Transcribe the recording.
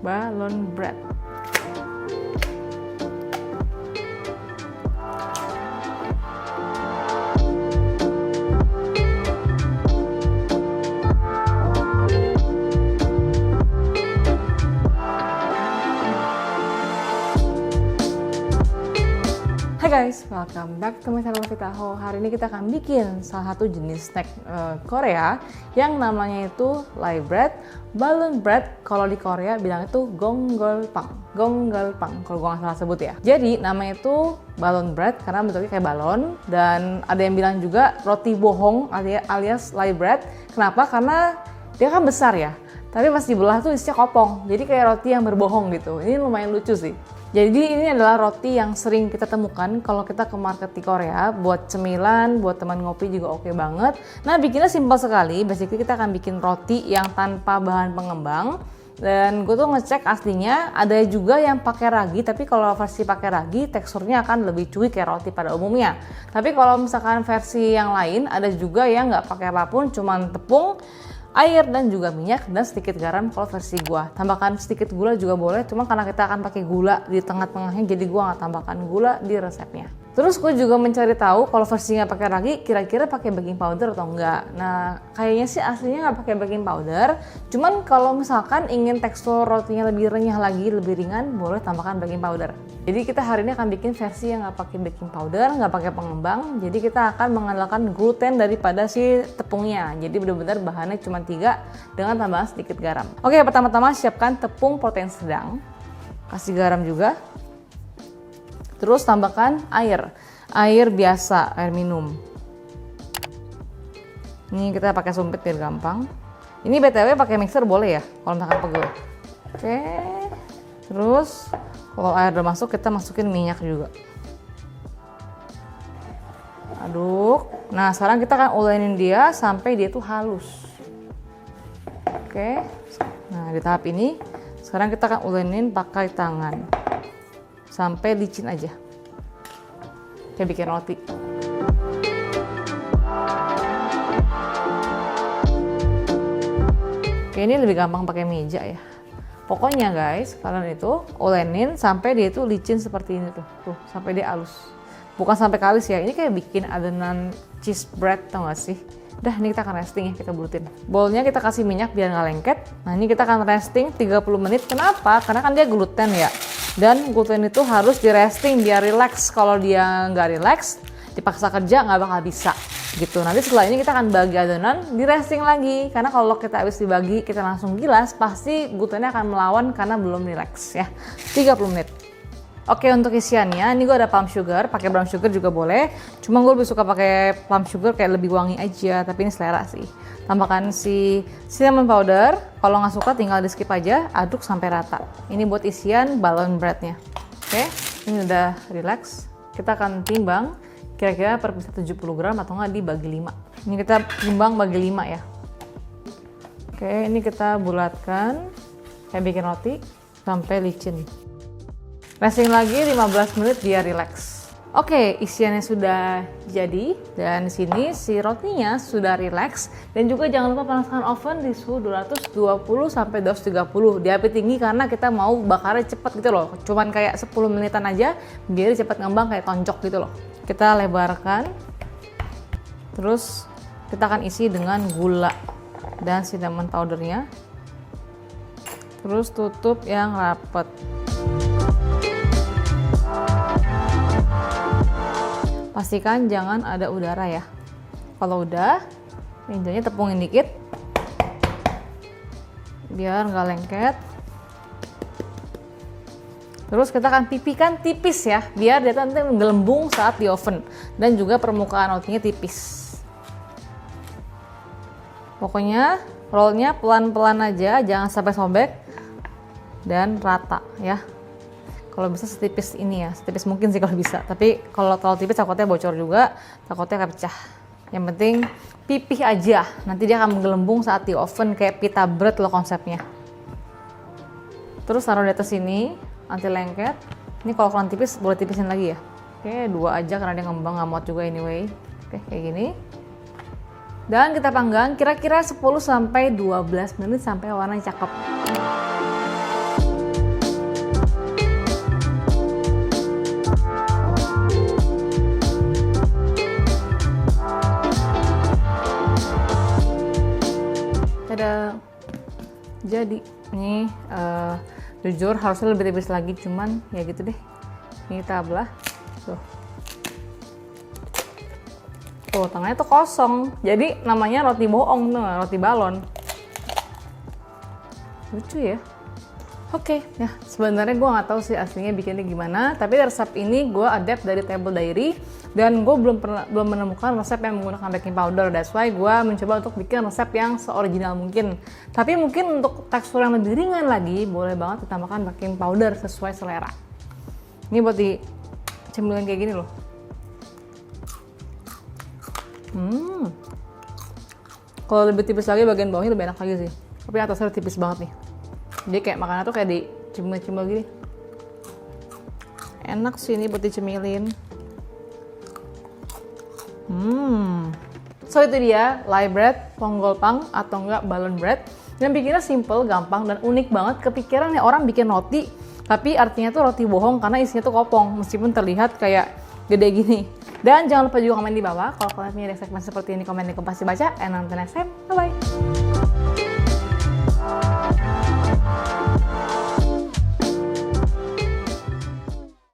balon bread. Hai guys, welcome back to my channel Vitaho. Hari ini kita akan bikin salah satu jenis snack Korea yang namanya itu live bread, balloon bread. Kalau di Korea bilang itu gonggolpang, kalau gua nggak salah sebut ya. Jadi namanya itu balloon bread karena bentuknya kayak balon, dan ada yang bilang juga roti bohong alias live bread. Kenapa? Karena dia kan besar ya, tapi pas dibelah tuh isinya kopong, jadi kayak roti yang berbohong gitu. Ini lumayan lucu sih. Jadi ini adalah roti yang sering kita temukan kalau kita ke market di Korea, buat cemilan, buat teman ngopi juga oke banget. Nah, bikinnya simpel sekali. Basically kita akan bikin roti yang tanpa bahan pengembang. Dan gue tuh ngecek aslinya ada juga yang pakai ragi, tapi kalau versi pakai ragi teksturnya akan lebih chewy kayak roti pada umumnya. Tapi kalau misalkan versi yang lain ada juga yang nggak pakai apapun, cuman tepung, air dan juga minyak dan sedikit garam kalau versi gua. Tambahkan sedikit gula juga boleh, cuma karena kita akan pakai gula di tengah-tengahnya jadi gua nggak tambahkan gula di resepnya. Terus gue juga mencari tahu kalau versinya pakai ragi kira-kira pakai baking powder atau enggak. Nah, kayaknya sih aslinya nggak pakai baking powder. Cuman kalau misalkan ingin tekstur rotinya lebih renyah lagi, lebih ringan, boleh tambahkan baking powder. Jadi kita hari ini akan bikin versi yang nggak pakai baking powder, nggak pakai pengembang. Jadi kita akan mengandalkan gluten daripada si tepungnya. Jadi benar-benar bahannya cuma 3 dengan tambahan sedikit garam. Oke, pertama-tama siapkan tepung protein sedang. Kasih garam juga. Terus tambahkan air biasa, air minum. Ini kita pakai sumpit biar gampang. Ini BTW pakai mixer boleh ya, kalau misalkan pegel. Oke. Terus kalau air udah masuk, kita masukin minyak juga. Aduk. Nah, sekarang kita akan ulenin dia sampai dia tuh halus. Oke. Nah, di tahap ini sekarang kita akan ulenin pakai tangan sampai licin aja, kayak bikin roti. Oke, ini lebih gampang pakai meja ya. Pokoknya guys, kalian itu ulenin sampai dia itu licin seperti ini tuh sampai dia halus. Bukan sampai kalis ya, ini kayak bikin adonan cheese bread, tau gak sih? Dah, ini kita akan resting ya, kita bulutin. Bowlnya kita kasih minyak biar nggak lengket. Nah, ini kita akan resting 30 menit. Kenapa? Karena kan dia gluten ya. Dan gluten itu harus di resting biar relax. Kalau dia nggak relax, dipaksa kerja nggak bakal bisa gitu. Nanti setelah ini kita akan bagi adonan, di resting lagi. Karena kalau kita habis dibagi, kita langsung gilas, pasti glutennya akan melawan karena belum relax ya. 30 menit. Oke, untuk isiannya, ini gue ada plum sugar, pakai brown sugar juga boleh. Cuma gue lebih suka pakai plum sugar kayak lebih wangi aja, tapi ini selera sih. Tambahkan si cinnamon powder, kalau nggak suka tinggal di skip aja, aduk sampai rata. Ini buat isian balloon breadnya. Oke, ini udah relax. Kita akan timbang, kira-kira per pizza 70 gram atau nggak dibagi 5. Ini kita timbang bagi 5 ya. Oke, ini kita bulatkan, kayak bikin roti, sampai licin. Resting lagi 15 menit biar relax. Oke, isiannya sudah jadi dan sini si rotinya sudah relax, dan juga jangan lupa panaskan oven di suhu 220 sampai 230 di api tinggi karena kita mau bakarnya cepet gitu loh. Cuman kayak 10 menitan aja biar cepet ngembang kayak toncok gitu loh. Kita lebarkan. Terus kita akan isi dengan gula dan cinnamon powdernya. Terus tutup yang rapet. Pastikan jangan ada udara ya. Kalau udah, mejanya tepungin dikit biar nggak lengket. Terus kita akan pipihkan tipis ya, biar dia nanti menggelembung saat di oven, dan juga permukaan rotinya tipis. Pokoknya rollnya pelan-pelan aja, jangan sampai sobek dan rata ya. Kalau bisa setipis ini ya, setipis mungkin sih kalau bisa. Tapi kalau terlalu tipis takutnya bocor juga, takutnya akan pecah. Yang penting pipih aja, nanti dia akan menggelembung saat di oven kayak pita bread loh konsepnya. Terus taruh di atas sini, anti lengket. Ini kalau kurang tipis boleh tipisin lagi ya. Oke, 2 aja karena dia ngembang, nggak muat juga anyway. Oke, kayak gini. Dan kita panggang kira-kira 10-12 menit sampai warnanya cakep. jadi. Nih jujur harusnya lebih tipis lagi, cuman ya gitu deh. Ini kita belah tuh. Tuh tengahnya tuh kosong, jadi namanya roti bohong tuh, roti balon. Lucu ya. Oke, ya sebenarnya gue nggak tahu sih aslinya bikinnya gimana, tapi resep ini gue adapt dari Table Diary dan gue belum menemukan resep yang menggunakan baking powder. That's why gue mencoba untuk bikin resep yang seoriginal mungkin. Tapi mungkin untuk tekstur yang lebih ringan lagi, boleh banget ditambahkan baking powder sesuai selera. Ini buat dicemilin kayak gini loh. Kalau lebih tipis lagi bagian bawahnya lebih enak lagi sih. Tapi atasnya tipis banget nih. Jadi kayak makannya tuh kayak dicemil-cemil gini. Enak sih ini buat dicemilin. So itu dia lie bread, ponggol pang atau enggak balon bread. Yang bikinnya simple, gampang dan unik banget. Kepikiran nih orang bikin roti, tapi artinya tuh roti bohong karena isinya tuh kopong, meskipun terlihat kayak gede gini. Dan jangan lupa juga komen di bawah kalau kalian punya segmen seperti ini, komen di Kompas Dibaca. And until next time, bye bye.